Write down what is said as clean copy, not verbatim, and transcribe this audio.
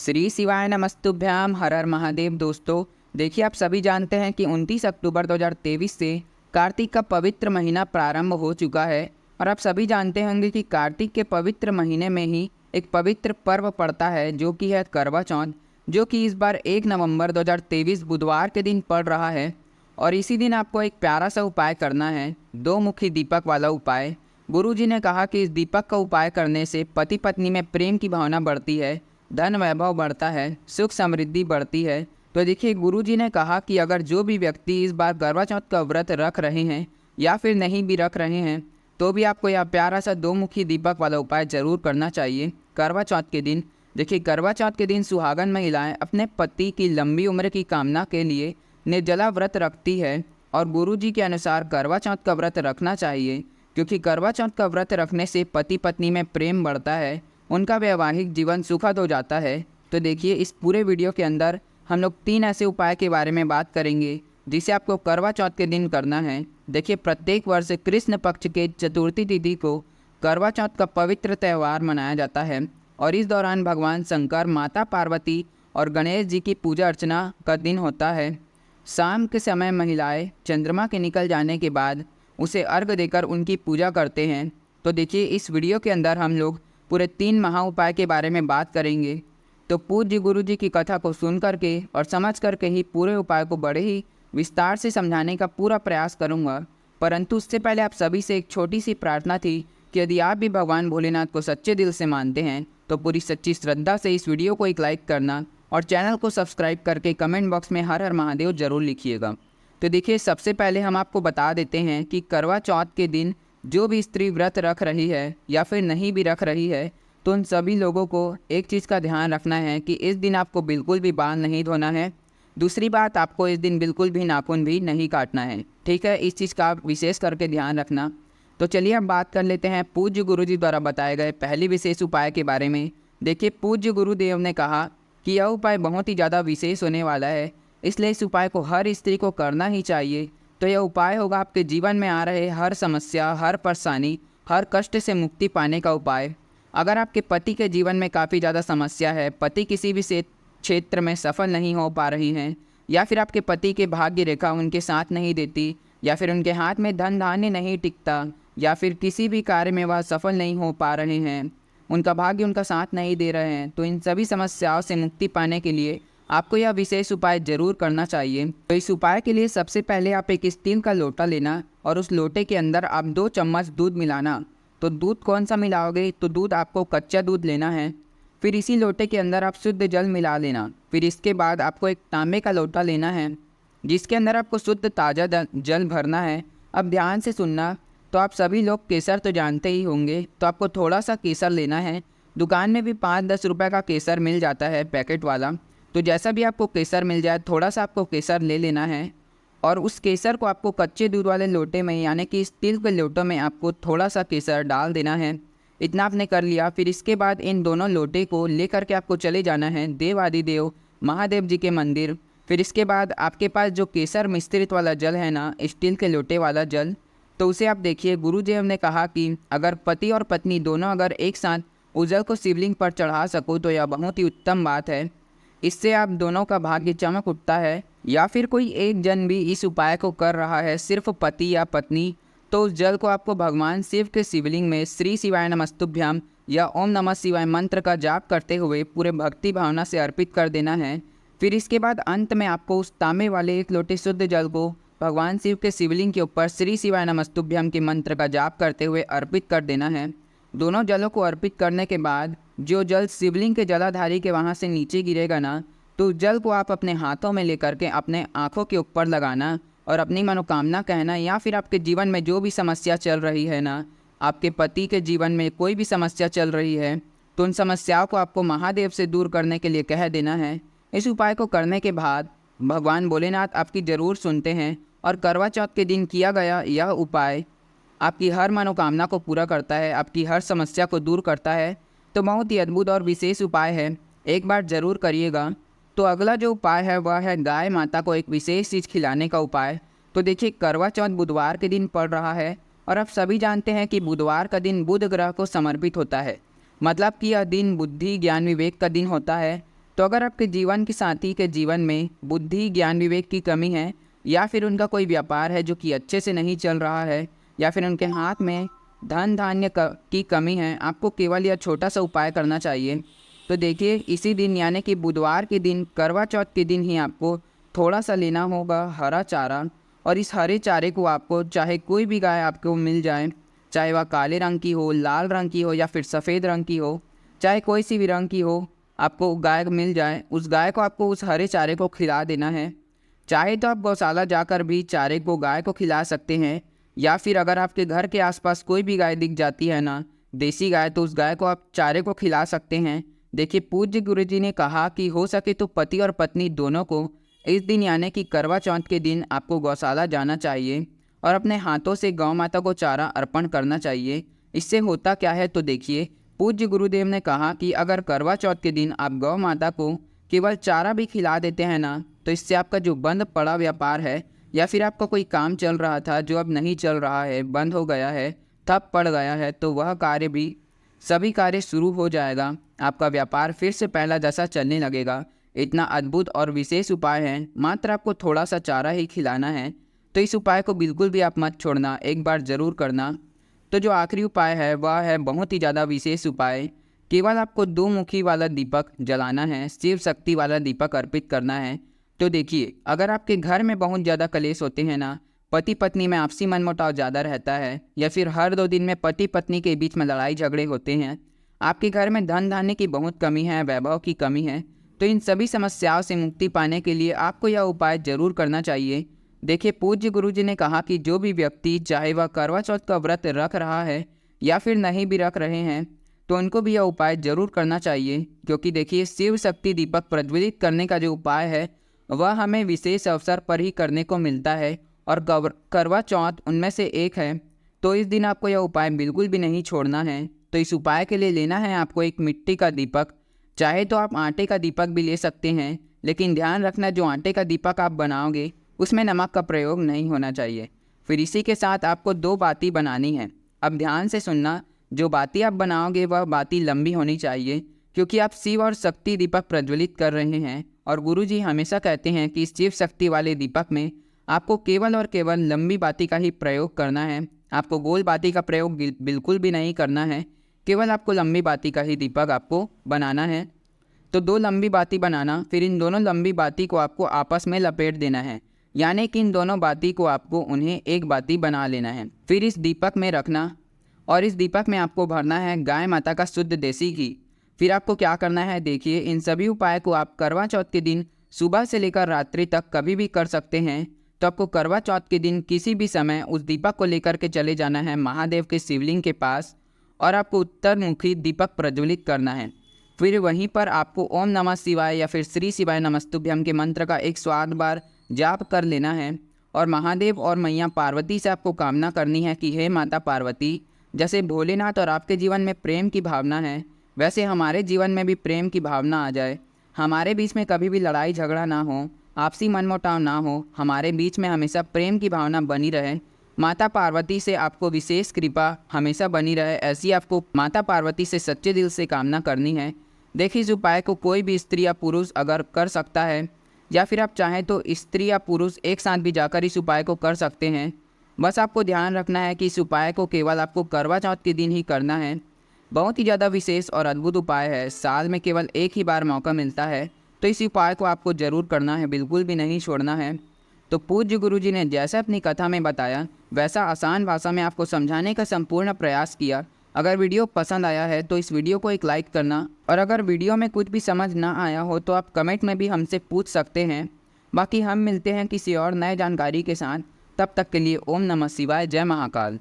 श्री शिवाय नमस्तुभ्याम हर हर महादेव। दोस्तों देखिए, आप सभी जानते हैं कि 29 अक्टूबर 2023 से कार्तिक का पवित्र महीना प्रारंभ हो चुका है। और आप सभी जानते होंगे कि कार्तिक के पवित्र महीने में ही एक पवित्र पर्व पड़ता है जो कि है करवा चौथ, जो कि इस बार 1 नवंबर 2023 बुधवार के दिन पड़ रहा है। और इसी दिन आपको एक प्यारा सा उपाय करना है, 2 मुखी दीपक वाला उपाय। गुरुजी ने कहा कि इस दीपक का उपाय करने से पति पत्नी में प्रेम की भावना बढ़ती है, धन वैभव बढ़ता है, सुख समृद्धि बढ़ती है। तो देखिए, गुरुजी ने कहा कि अगर जो भी व्यक्ति इस बार करवा चौथ का व्रत रख रहे हैं या फिर नहीं भी रख रहे हैं, तो भी आपको यह प्यारा सा 2 मुखी दीपक वाला उपाय जरूर करना चाहिए करवा चौथ के दिन। देखिए, करवा चौथ के दिन सुहागन महिलाएं अपने पति की लंबी उम्र की कामना के लिए निर्जला व्रत रखती है। और गुरुजी के अनुसार करवा चौथ का व्रत रखना चाहिए, क्योंकि करवा चौथ का व्रत रखने से पति पत्नी में प्रेम बढ़ता है, उनका वैवाहिक जीवन सुखद हो जाता है। तो देखिए, इस पूरे वीडियो के अंदर हम लोग 3 ऐसे उपाय के बारे में बात करेंगे जिसे आपको करवा चौथ के दिन करना है। देखिए, प्रत्येक वर्ष कृष्ण पक्ष के चतुर्थी तिथि को करवा चौथ का पवित्र त्यौहार मनाया जाता है। और इस दौरान भगवान शंकर, माता पार्वती और गणेश जी की पूजा अर्चना का दिन होता है। शाम के समय महिलाएं चंद्रमा के निकल जाने के बाद उसे अर्घ देकर उनकी पूजा करते हैं। तो देखिए, इस वीडियो के अंदर हम लोग पूरे 3 महा उपाय के बारे में बात करेंगे। तो पूज्य गुरु जी की कथा को सुन करके और समझ करके ही पूरे उपाय को बड़े ही विस्तार से समझाने का पूरा प्रयास करूंगा। परंतु उससे पहले आप सभी से एक छोटी सी प्रार्थना थी कि यदि आप भी भगवान भोलेनाथ को सच्चे दिल से मानते हैं तो पूरी सच्ची श्रद्धा से इस वीडियो को एक लाइक करना और चैनल को सब्सक्राइब करके कमेंट बॉक्स में हर हर महादेव जरूर लिखिएगा। तो देखिए, सबसे पहले हम आपको बता देते हैं कि करवा चौथ के दिन जो भी स्त्री व्रत रख रही है या फिर नहीं भी रख रही है, तो उन सभी लोगों को एक चीज़ का ध्यान रखना है कि इस दिन आपको बिल्कुल भी बाल नहीं धोना है। दूसरी बात, आपको इस दिन बिल्कुल भी नाखून भी नहीं काटना है। ठीक है, इस चीज़ का आप विशेष करके ध्यान रखना। तो चलिए अब बात कर लेते हैं पूज्य गुरुजी द्वारा बताए गए पहले विशेष उपाय के बारे में। देखिए, पूज्य गुरुदेव ने कहा कि यह उपाय बहुत ही ज़्यादा विशेष होने वाला है, इसलिए इस उपाय को हर स्त्री को करना ही चाहिए। तो यह उपाय होगा आपके जीवन में आ रहे हर समस्या, हर परेशानी, हर कष्ट से मुक्ति पाने का उपाय। अगर आपके पति के जीवन में काफ़ी ज़्यादा समस्या है, पति किसी भी क्षेत्र में सफल नहीं हो पा रही हैं, या फिर आपके पति के भाग्य रेखा उनके साथ नहीं देती, या फिर उनके हाथ में धन धान्य नहीं टिकता, या फिर किसी भी कार्य में वह सफल नहीं हो पा रहे हैं, उनका भाग्य उनका साथ नहीं दे रहे हैं, तो इन सभी समस्याओं से मुक्ति पाने के लिए आपको यह विशेष उपाय जरूर करना चाहिए। तो इस उपाय के लिए सबसे पहले आप एक स्टील का लोटा लेना और उस लोटे के अंदर आप 2 चम्मच दूध मिलाना। तो दूध कौन सा मिलाओगे? तो दूध आपको कच्चा दूध लेना है। फिर इसी लोटे के अंदर आप शुद्ध जल मिला लेना। फिर इसके बाद आपको एक तांबे का लोटा लेना है जिसके अंदर आपको शुद्ध ताज़ा जल भरना है। अब ध्यान से सुनना। तो आप सभी लोग केसर तो जानते ही होंगे, तो आपको थोड़ा सा केसर लेना है। दुकान में भी 5-10 रुपये का केसर मिल जाता है पैकेट वाला। तो जैसा भी आपको केसर मिल जाए, थोड़ा सा आपको केसर ले लेना है। और उस केसर को आपको कच्चे दूध वाले लोटे में, यानी कि स्टील के लोटों में आपको थोड़ा सा केसर डाल देना है। इतना आपने कर लिया। फिर इसके बाद इन दोनों लोटे को लेकर के आपको चले जाना है देवादिदेव महादेव जी के मंदिर। फिर इसके बाद आपके पास जो केसर मिश्रित वाला जल है ना, स्टील के लोटे वाला जल, तो उसे आप देखिए, गुरुदेव ने कहा कि अगर पति और पत्नी दोनों अगर एक साथ उस जल को शिवलिंग पर चढ़ा सको तो यह बहुत ही उत्तम बात है। इससे आप दोनों का भाग्य चमक उठता है। या फिर कोई एक जन भी इस उपाय को कर रहा है, सिर्फ पति या पत्नी, तो उस जल को आपको भगवान शिव के शिवलिंग में श्री शिवाय नमस्तुभ्याम या ओम नमः शिवाय मंत्र का जाप करते हुए पूरे भक्ति भावना से अर्पित कर देना है। फिर इसके बाद अंत में आपको उस तांबे वाले 1 लोटे शुद्ध जल को भगवान शिव के शिवलिंग के ऊपर श्री शिवाय नमस्तुभ्याम के मंत्र का जाप करते हुए अर्पित कर देना है। दोनों जलों को अर्पित करने के बाद जो जल शिवलिंग के जलाधारी के वहाँ से नीचे गिरेगा ना, तो जल को आप अपने हाथों में लेकर के अपने आँखों के ऊपर लगाना और अपनी मनोकामना कहना। या फिर आपके जीवन में जो भी समस्या चल रही है ना, आपके पति के जीवन में कोई भी समस्या चल रही है, तो उन समस्याओं को आपको महादेव से दूर करने के लिए कह देना है। इस उपाय को करने के बाद भगवान भोलेनाथ आपकी ज़रूर सुनते हैं और करवा चौथ के दिन किया गया यह उपाय आपकी हर मनोकामना को पूरा करता है, आपकी हर समस्या को दूर करता है। तो बहुत ही अद्भुत और विशेष उपाय है, एक बार ज़रूर करिएगा। तो अगला जो उपाय है वह है गाय माता को एक विशेष चीज़ खिलाने का उपाय। तो देखिए, करवा चौथ बुधवार के दिन पड़ रहा है और आप सभी जानते हैं कि बुधवार का दिन बुध ग्रह को समर्पित होता है, मतलब कि यह दिन बुद्धि, ज्ञान, विवेक का दिन होता है। तो अगर आपके जीवन के साथी के जीवन में बुद्धि ज्ञान विवेक की कमी है, या फिर उनका कोई व्यापार है जो कि अच्छे से नहीं चल रहा है, या फिर उनके हाथ में धन धान्य की कमी है, आपको केवल यह छोटा सा उपाय करना चाहिए। तो देखिए, इसी दिन यानी कि बुधवार के दिन, करवा चौथ के दिन ही आपको थोड़ा सा लेना होगा हरा चारा, और इस हरे चारे को आपको चाहे कोई भी गाय आपको मिल जाए, चाहे वह काले रंग की हो, लाल रंग की हो या फिर सफ़ेद रंग की हो, चाहे कोई सी भी रंग की हो, आपको गाय मिल जाए, उस गाय को आपको उस हरे चारे को खिला देना है। चाहे तो आप गौशाला जाकर भी चारे को गाय को खिला सकते हैं, या फिर अगर आपके घर के आसपास कोई भी गाय दिख जाती है ना, देसी गाय, तो उस गाय को आप चारे को खिला सकते हैं। देखिए, पूज्य गुरुजी ने कहा कि हो सके तो पति और पत्नी दोनों को इस दिन यानी कि करवा चौथ के दिन आपको गौशाला जाना चाहिए और अपने हाथों से गौ माता को चारा अर्पण करना चाहिए। इससे होता क्या है, तो देखिए, पूज्य गुरुदेव ने कहा कि अगर करवा चौथ के दिन आप गौ माता को केवल चारा भी खिला देते हैं ना, तो इससे आपका जो बंद पड़ा व्यापार है, या फिर आपका कोई काम चल रहा था जो अब नहीं चल रहा है, बंद हो गया है, ठप पड़ गया है, तो वह कार्य भी, सभी कार्य शुरू हो जाएगा। आपका व्यापार फिर से पहला जैसा चलने लगेगा। इतना अद्भुत और विशेष उपाय है, मात्र आपको थोड़ा सा चारा ही खिलाना है। तो इस उपाय को बिल्कुल भी आप मत छोड़ना, एक बार ज़रूर करना। तो जो आखिरी उपाय है वह है बहुत ही ज़्यादा विशेष उपाय। केवल आपको 2 मुखी वाला दीपक जलाना है, शिव शक्ति वाला दीपक अर्पित करना है। तो देखिए, अगर आपके घर में बहुत ज़्यादा कलेश होते हैं ना, पति पत्नी में आपसी मनमुटाव ज़्यादा रहता है, या फिर हर 2 दिन में पति पत्नी के बीच में लड़ाई झगड़े होते हैं, आपके घर में धन धान्य की बहुत कमी है, वैभव की कमी है, तो इन सभी समस्याओं से मुक्ति पाने के लिए आपको यह उपाय जरूर करना चाहिए। देखिए, पूज्य गुरुजी ने कहा कि जो भी व्यक्ति, चाहे वह करवा चौथ का व्रत रख रहा है या फिर नहीं भी रख रहे हैं, तो उनको भी यह उपाय जरूर करना चाहिए। क्योंकि देखिए, शिव शक्ति दीपक प्रज्वलित करने का जो उपाय है वह हमें विशेष अवसर पर ही करने को मिलता है, और करवा चौथ उनमें से एक है। तो इस दिन आपको यह उपाय बिल्कुल भी नहीं छोड़ना है। तो इस उपाय के लिए लेना है आपको एक मिट्टी का दीपक, चाहे तो आप आटे का दीपक भी ले सकते हैं, लेकिन ध्यान रखना जो आटे का दीपक आप बनाओगे उसमें नमक का प्रयोग नहीं होना चाहिए। फिर इसी के साथ आपको 2 बाती बनानी है। अब ध्यान से सुनना, जो बाती आप बनाओगे वह बाती लंबी होनी चाहिए, क्योंकि आप शिव और शक्ति दीपक प्रज्वलित कर रहे हैं, और गुरुजी हमेशा कहते हैं कि इस शिव शक्ति वाले दीपक में आपको केवल और केवल लंबी बाती का ही प्रयोग करना है। आपको गोल बाती का प्रयोग बिल्कुल भी नहीं करना है, केवल आपको लंबी बाती का ही दीपक आपको बनाना है। तो 2 लंबी बाती बनाना, फिर इन दोनों लंबी बाती को आपको आपस में लपेट देना है, यानी कि इन दोनों बाती को आपको उन्हें एक बाती बना लेना है। फिर इस दीपक में रखना, और इस दीपक में आपको भरना है गाय माता का शुद्ध देसी घी। फिर आपको क्या करना है, देखिए, इन सभी उपाय को आप करवा चौथ के दिन सुबह से लेकर रात्रि तक कभी भी कर सकते हैं। तो आपको करवा चौथ के दिन किसी भी समय उस दीपक को लेकर के चले जाना है महादेव के शिवलिंग के पास, और आपको उत्तरमुखी दीपक प्रज्वलित करना है। फिर वहीं पर आपको ओम नमः शिवाय या फिर श्री शिवाय नमस्तुभ्यम के मंत्र का 108 बार जाप कर लेना है, और महादेव और मैया पार्वती से आपको कामना करनी है कि हे माता पार्वती, जैसे भोलेनाथ और आपके जीवन में प्रेम की भावना है, वैसे हमारे जीवन में भी प्रेम की भावना आ जाए। हमारे बीच में कभी भी लड़ाई झगड़ा ना हो, आपसी मनमुटाव ना हो, हमारे बीच में हमेशा प्रेम की भावना बनी रहे। माता पार्वती से आपको विशेष कृपा हमेशा बनी रहे, ऐसी आपको माता पार्वती से सच्चे दिल से कामना करनी है। देखिए, इस उपाय को कोई भी स्त्री या पुरुष अगर कर सकता है, या फिर आप चाहें तो स्त्री या पुरुष एक साथ भी जाकर इस उपाय को कर सकते हैं। बस आपको ध्यान रखना है कि इस उपाय को केवल आपको करवा चौथ के दिन ही करना है। बहुत ही ज़्यादा विशेष और अद्भुत उपाय है, साल में केवल एक ही बार मौका मिलता है, तो इस उपाय को आपको ज़रूर करना है, बिल्कुल भी नहीं छोड़ना है। तो पूज्य गुरुजी ने जैसा अपनी कथा में बताया, वैसा आसान भाषा में आपको समझाने का संपूर्ण प्रयास किया। अगर वीडियो पसंद आया है तो इस वीडियो को एक लाइक करना, और अगर वीडियो में कुछ भी समझ ना आया हो तो आप कमेंट में भी हमसे पूछ सकते हैं। बाकी हम मिलते हैं किसी और नए जानकारी के साथ, तब तक के लिए ओम नमः शिवाय, जय महाकाल।